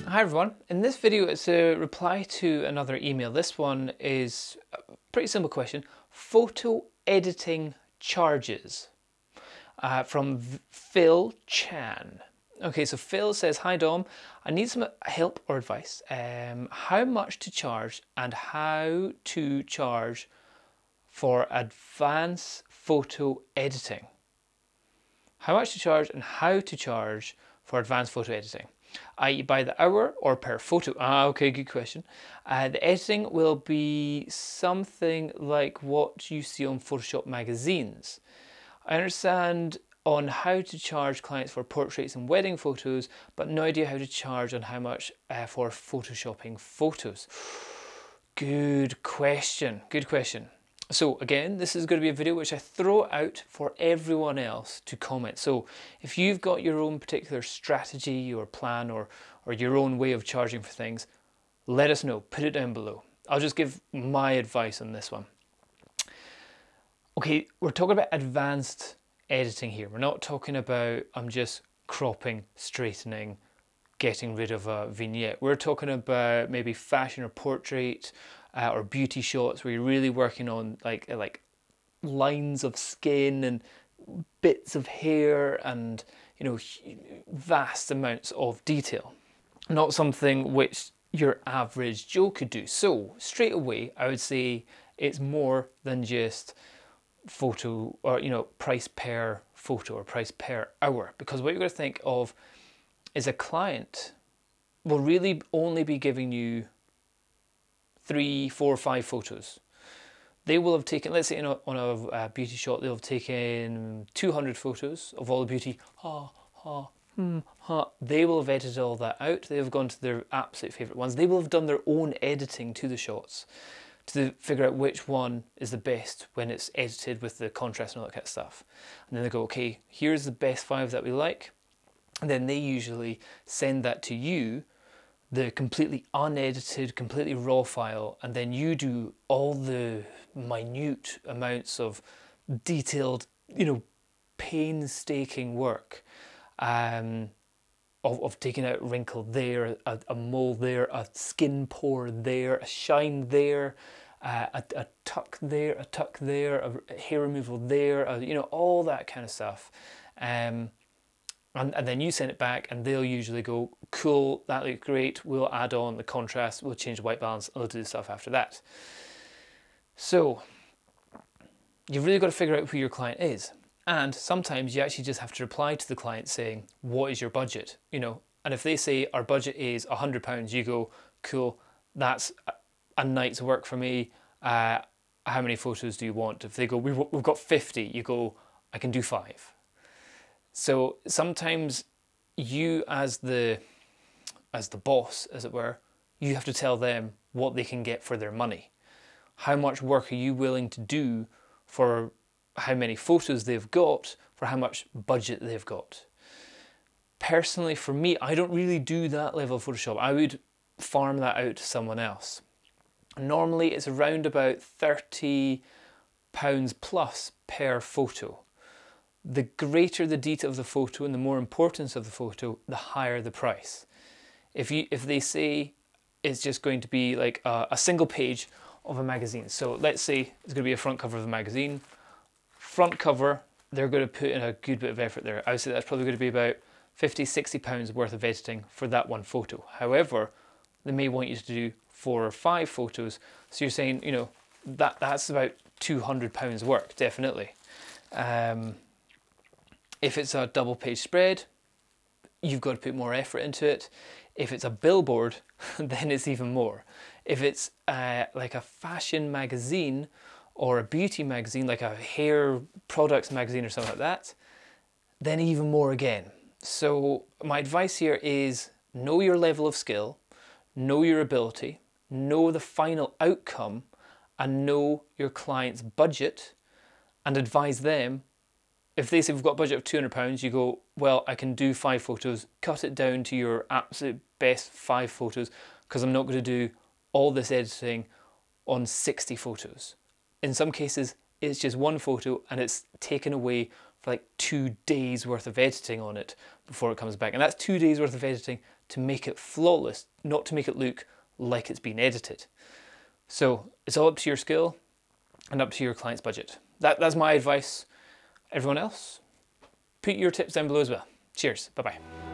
Hi everyone, in this video it's a reply to another email. This one is a pretty simple question. Photo editing charges from Phil Chan. Okay, so Phil says, hi Dom, I need some help or advice. How much to charge and how to charge for advanced photo editing? How much to charge and how to charge for advanced photo editing? I.e. by the hour or per photo? Okay, good question. The editing will be something like what you see on Photoshop magazines. I understand on how to charge clients for portraits and wedding photos, but no idea how to charge on how much for photoshopping photos. Good question, good question. So again, this is going to be a video which I throw out for everyone else to comment. So if you've got your own particular strategy or plan or your own way of charging for things, let us know, put it down below. I'll just give my advice on this one. Okay, we're talking about advanced editing here. We're not talking about I'm just cropping, straightening, getting rid of a vignette. We're talking about maybe fashion or portrait or beauty shots where you're really working on like lines of skin and bits of hair and vast amounts of detail. Not something which your average Joe could do. So straight away I would say it's more than just photo or price per photo or price per hour, because what you're going to think of is a client will really only be giving you 3, 4, 5 photos. They will have taken, let's say on a beauty shot, they'll have taken 200 photos of all the beauty. They will have edited all that out. They have gone to their absolute favourite ones. They will have done their own editing to the shots to figure out which one is the best when it's edited with the contrast and all that kind of stuff. And then they go, okay, here's the best 5 that we like. And then they usually send that to you, the completely unedited, completely raw file, and then you do all the minute amounts of detailed, painstaking work of taking out a wrinkle there, a mole there, a skin pore there, a shine there, a tuck there, a hair removal there, all that kind of stuff. And then you send it back and they'll usually go, cool, that looks great, we'll add on the contrast, we'll change the white balance, and we'll do the stuff after that. So you've really got to figure out who your client is. And sometimes you actually just have to reply to the client saying, what is your budget? And if they say our budget is £100, you go, cool, that's a night's work for me. How many photos do you want? If they go, we've got 50, you go, I can do 5. So sometimes you as the boss, as it were, you have to tell them what they can get for their money. How much work are you willing to do for how many photos they've got, for how much budget they've got. Personally, for me, I don't really do that level of Photoshop. I would farm that out to someone else. Normally it's around about £30 plus per photo. The greater the detail of the photo and the more importance of the photo, the higher the price. If they say it's just going to be like a single page of a magazine, so let's say it's going to be a front cover of a magazine, front cover, they're going to put in a good bit of effort there. I would say that's probably going to be about £50-60 worth of editing for that one photo. However, they may want you to do 4 or 5 photos, so you're saying, that's about £200 work, definitely. If it's a double page spread, you've got to put more effort into it. If it's a billboard, then it's even more. If it's like a fashion magazine or a beauty magazine, like a hair products magazine or something like that, then even more again. So my advice here is know your level of skill, know your ability, know the final outcome, and know your client's budget, and advise them. If they say we've got a budget of £200, you go, well, I can do 5 photos, cut it down to your absolute best 5 photos, because I'm not going to do all this editing on 60 photos. In some cases, it's just 1 photo and it's taken away for like 2 days worth of editing on it before it comes back. And that's 2 days worth of editing to make it flawless, not to make it look like it's been edited. So it's all up to your skill and up to your client's budget. That's my advice. Everyone else, put your tips down below as well. Cheers. Bye-bye.